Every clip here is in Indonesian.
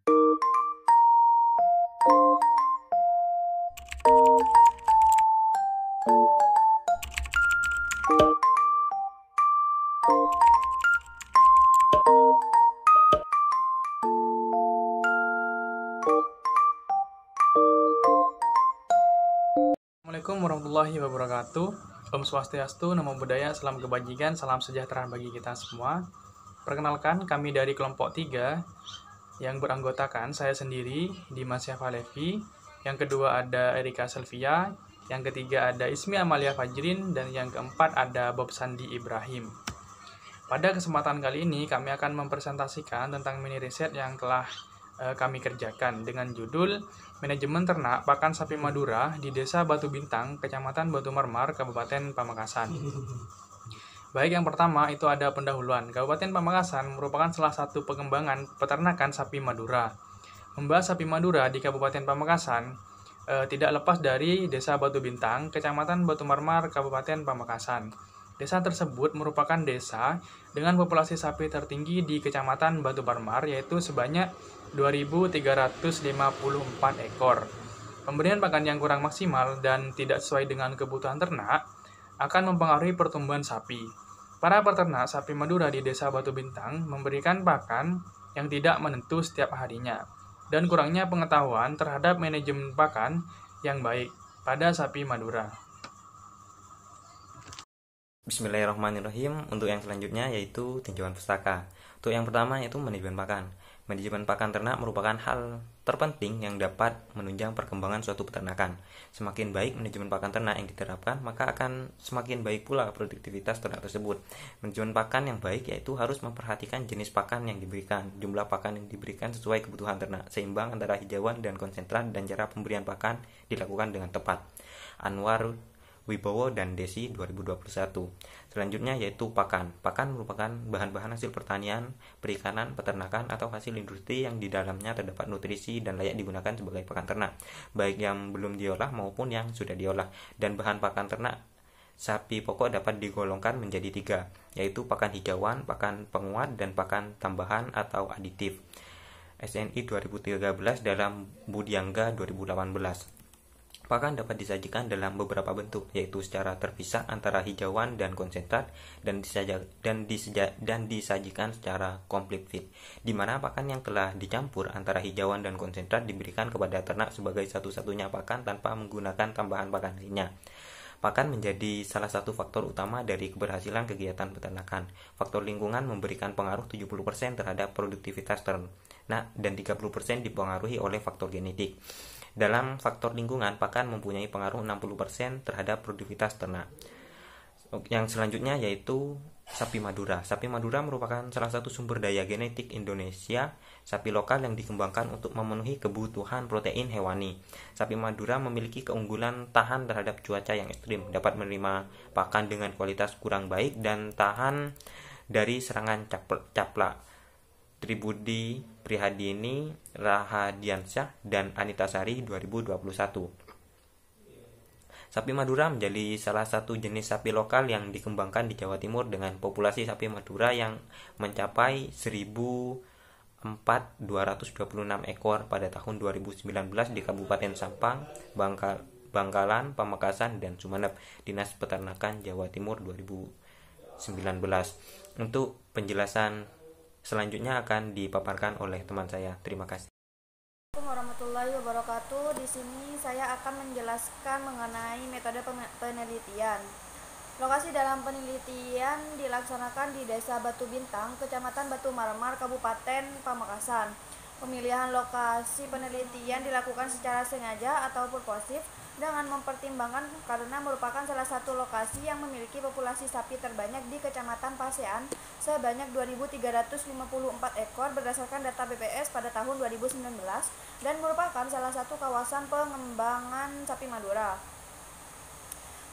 Assalamualaikum warahmatullahi wabarakatuh. Om Swastiastu, Namo Buddhaya, salam kebajikan, salam sejahtera bagi kita semua. Perkenalkan, kami dari kelompok 3 yang beranggotakan saya sendiri, Dimas Syafa Levi, yang kedua ada Erika Selvia, yang ketiga ada Ismi Amalia Fajrin, dan yang keempat ada Bob Sandi Ibrahim. Pada kesempatan kali ini, kami akan mempresentasikan tentang mini riset yang telah kami kerjakan dengan judul Manajemen Ternak Pakan Sapi Madura di Desa Batu Bintang, Kecamatan Batu Marmar, Kabupaten Pamekasan. Baik, yang pertama itu ada pendahuluan. Kabupaten Pamekasan merupakan salah satu pengembangan peternakan sapi Madura. Membahas sapi Madura di Kabupaten Pamekasan tidak lepas dari Desa Batu Bintang, Kecamatan Batu Marmar, Kabupaten Pamekasan. Desa tersebut merupakan desa dengan populasi sapi tertinggi di Kecamatan Batu Marmar, yaitu sebanyak 2.354 ekor. Pemberian pakan yang kurang maksimal dan tidak sesuai dengan kebutuhan ternak akan mempengaruhi pertumbuhan sapi. Para peternak sapi Madura di Desa Batu Bintang memberikan pakan yang tidak menentu setiap harinya, dan kurangnya pengetahuan terhadap manajemen pakan yang baik pada sapi Madura. Bismillahirrahmanirrahim. Untuk yang selanjutnya yaitu tinjauan pustaka. Untuk yang pertama yaitu manajemen pakan. Manajemen pakan ternak merupakan hal terpenting yang dapat menunjang perkembangan suatu peternakan. Semakin baik manajemen pakan ternak yang diterapkan, maka akan semakin baik pula produktivitas ternak tersebut. Manajemen pakan yang baik yaitu harus memperhatikan jenis pakan yang diberikan, jumlah pakan yang diberikan sesuai kebutuhan ternak, seimbang antara hijauan dan konsentrat, dan cara pemberian pakan dilakukan dengan tepat. Anwar Wibowo dan Desi 2021. Selanjutnya yaitu pakan. Pakan merupakan bahan-bahan hasil pertanian, perikanan, peternakan, atau hasil industri yang di dalamnya terdapat nutrisi dan layak digunakan sebagai pakan ternak, baik yang belum diolah maupun yang sudah diolah. Dan bahan pakan ternak sapi pokok dapat digolongkan menjadi 3, yaitu pakan hijauan, pakan penguat, dan pakan tambahan atau aditif. SNI 2013 dalam Budiangga 2018. Pakan dapat disajikan dalam beberapa bentuk, yaitu secara terpisah antara hijauan dan konsentrat, dan disajikan secara complete feed, di mana pakan yang telah dicampur antara hijauan dan konsentrat diberikan kepada ternak sebagai satu-satunya pakan tanpa menggunakan tambahan pakan lainnya. Pakan menjadi salah satu faktor utama dari keberhasilan kegiatan peternakan. Faktor lingkungan memberikan pengaruh 70% terhadap produktivitas ternak dan 30% dipengaruhi oleh faktor genetik. Dalam faktor lingkungan, pakan mempunyai pengaruh 60% terhadap produktivitas ternak. Yang selanjutnya yaitu sapi Madura. Sapi Madura merupakan salah satu sumber daya genetik Indonesia, sapi lokal yang dikembangkan untuk memenuhi kebutuhan protein hewani. Sapi Madura memiliki keunggulan tahan terhadap cuaca yang ekstrim, dapat menerima pakan dengan kualitas kurang baik, dan tahan dari serangan caplak. Tribudi Prihadini, Rahadiansyah, dan Anita Sari 2021. Sapi Madura menjadi salah satu jenis sapi lokal yang dikembangkan di Jawa Timur dengan populasi sapi Madura yang mencapai 1.226 ekor pada tahun 2019 di Kabupaten Sampang, Bangkalan, Pamekasan, dan Sumeneb, Dinas Peternakan Jawa Timur 2019. Untuk penjelasan selanjutnya akan dipaparkan oleh teman saya. Terima kasih. Assalamualaikum warahmatullahi wabarakatuh. Di sini saya akan menjelaskan mengenai metode penelitian. Lokasi dalam penelitian dilaksanakan di Desa Batu Bintang, Kecamatan Batu Marmar, Kabupaten Pamekasan. Pemilihan lokasi penelitian dilakukan secara sengaja atau purposif dengan mempertimbangkan karena merupakan salah satu lokasi yang memiliki populasi sapi terbanyak di Kecamatan Pasean sebanyak 2.354 ekor berdasarkan data BPS pada tahun 2019, dan merupakan salah satu kawasan pengembangan sapi Madura.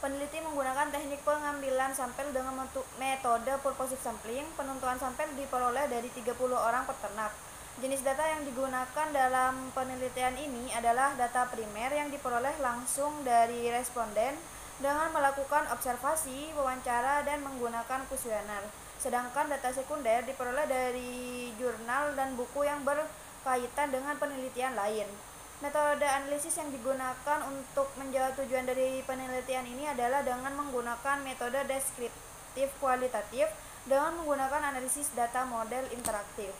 Peneliti menggunakan teknik pengambilan sampel dengan metode purposive sampling. Penentuan sampel diperoleh dari 30 orang peternak. Jenis data yang digunakan dalam penelitian ini adalah data primer yang diperoleh langsung dari responden dengan melakukan observasi, wawancara, dan menggunakan kuesioner. Sedangkan data sekunder diperoleh dari jurnal dan buku yang kaitan dengan penelitian lain. Metode analisis yang digunakan untuk menjawab tujuan dari penelitian ini adalah dengan menggunakan metode deskriptif kualitatif dengan menggunakan analisis data model interaktif.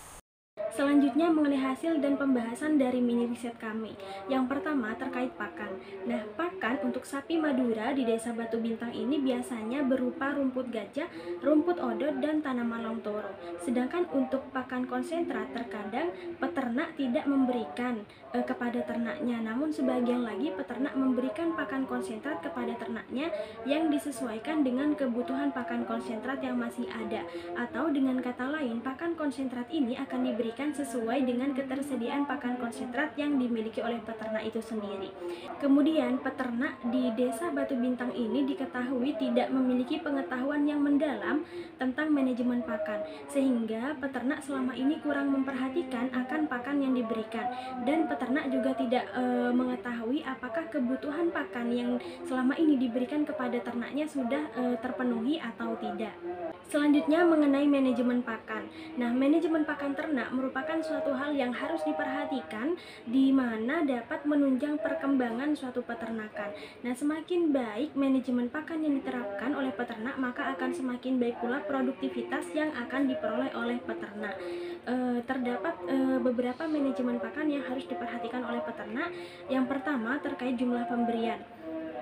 Selanjutnya mengenai hasil dan pembahasan dari mini riset kami. Yang pertama terkait pakan. Nah, pakan untuk sapi Madura di Desa Batu Bintang ini biasanya berupa rumput gajah, rumput odot, dan tanaman longtoro. Sedangkan untuk pakan konsentrat terkadang peternak tidak memberikan kepada ternaknya, namun sebagian lagi peternak memberikan pakan konsentrat kepada ternaknya yang disesuaikan dengan kebutuhan pakan konsentrat yang masih ada. Atau dengan kata lain, pakan konsentrat ini akan diberikan sesuai dengan ketersediaan pakan konsentrat yang dimiliki oleh peternak itu sendiri. Kemudian peternak di Desa Batu Bintang ini diketahui tidak memiliki pengetahuan yang mendalam tentang manajemen pakan, sehingga peternak selama ini kurang memperhatikan akan pakan yang diberikan, dan peternak juga tidak mengetahui apakah kebutuhan pakan yang selama ini diberikan kepada ternaknya sudah terpenuhi atau tidak. Selanjutnya mengenai manajemen pakan. Nah, manajemen pakan ternak merupakan suatu hal yang harus diperhatikan di mana dapat menunjang perkembangan suatu peternakan. Nah, semakin baik manajemen pakan yang diterapkan oleh peternak, maka akan semakin baik pula produktivitas yang akan diperoleh oleh peternak. Terdapat beberapa manajemen pakan yang harus diperhatikan oleh peternak. Yang pertama terkait jumlah pemberian.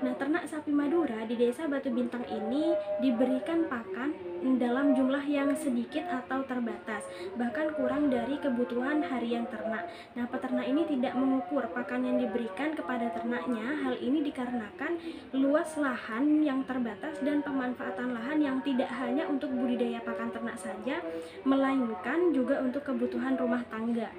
Nah, ternak sapi Madura di Desa Batu Bintang ini diberikan pakan dalam jumlah yang sedikit atau terbatas, bahkan kurang dari kebutuhan harian ternak. Nah, peternak ini tidak mengukur pakan yang diberikan kepada ternaknya. Hal ini dikarenakan luas lahan yang terbatas dan pemanfaatan lahan yang tidak hanya untuk budidaya pakan ternak saja, melainkan juga untuk kebutuhan rumah tangga.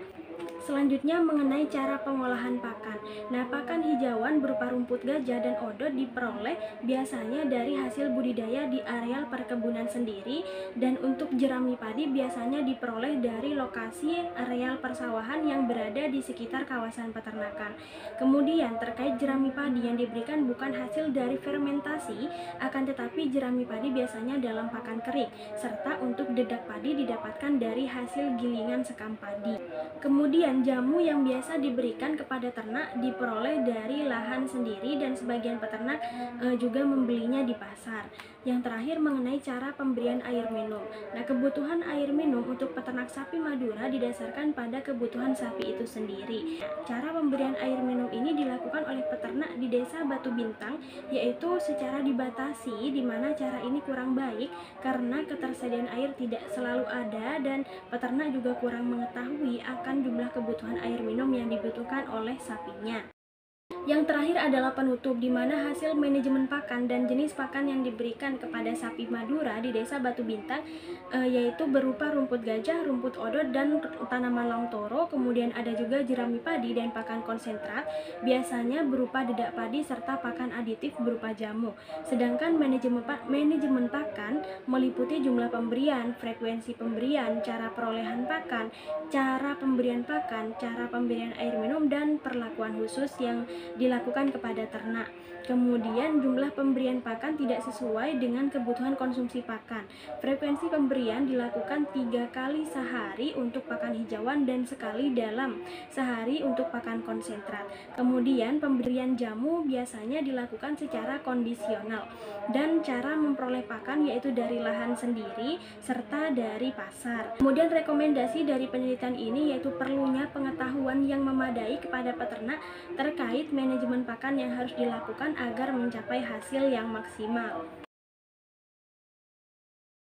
Selanjutnya mengenai cara pengolahan pakan. Nah, pakan hijauan berupa rumput gajah dan odot diperoleh biasanya dari hasil budidaya di areal perkebunan sendiri, dan untuk jerami padi biasanya diperoleh dari lokasi areal persawahan yang berada di sekitar kawasan peternakan. Kemudian terkait jerami padi yang diberikan bukan hasil dari fermentasi, akan tetapi jerami padi biasanya dalam pakan kering, serta untuk dedak padi didapatkan dari hasil gilingan sekam padi. Kemudian jamu yang biasa diberikan kepada ternak diperoleh dari lahan sendiri, dan sebagian peternak juga membelinya di pasar. Yang terakhir mengenai cara pemberian air minum. Nah, kebutuhan air minum untuk peternak sapi Madura didasarkan pada kebutuhan sapi itu sendiri. Cara pemberian air minum ini dilakukan oleh peternak di Desa Batu Bintang, yaitu secara dibatasi, di mana cara ini kurang baik karena ketersediaan air tidak selalu ada dan peternak juga kurang mengetahui akan jumlah kebutuhan air minum yang dibutuhkan oleh sapinya. Yang terakhir adalah penutup, di mana hasil manajemen pakan dan jenis pakan yang diberikan kepada sapi Madura di Desa Batu Bintang yaitu berupa rumput gajah, rumput odot, dan tanaman longtoro. Kemudian ada juga jerami padi dan pakan konsentrat, biasanya berupa dedak padi serta pakan aditif berupa jamu. Sedangkan manajemen pakan meliputi jumlah pemberian, frekuensi pemberian, cara perolehan pakan, cara pemberian pakan, cara pemberian air minum, dan perlakuan khusus yang dilakukan kepada ternak. Kemudian jumlah pemberian pakan tidak sesuai dengan kebutuhan konsumsi pakan. Frekuensi pemberian dilakukan 3 kali sehari untuk pakan hijauan dan sekali dalam sehari untuk pakan konsentrat. Kemudian pemberian jamu biasanya dilakukan secara kondisional, dan cara memperoleh pakan yaitu dari lahan sendiri serta dari pasar. Kemudian rekomendasi dari penelitian ini yaitu perlunya pengetahuan yang memadai kepada peternak terkait manajemen pakan yang harus dilakukan agar mencapai hasil yang maksimal.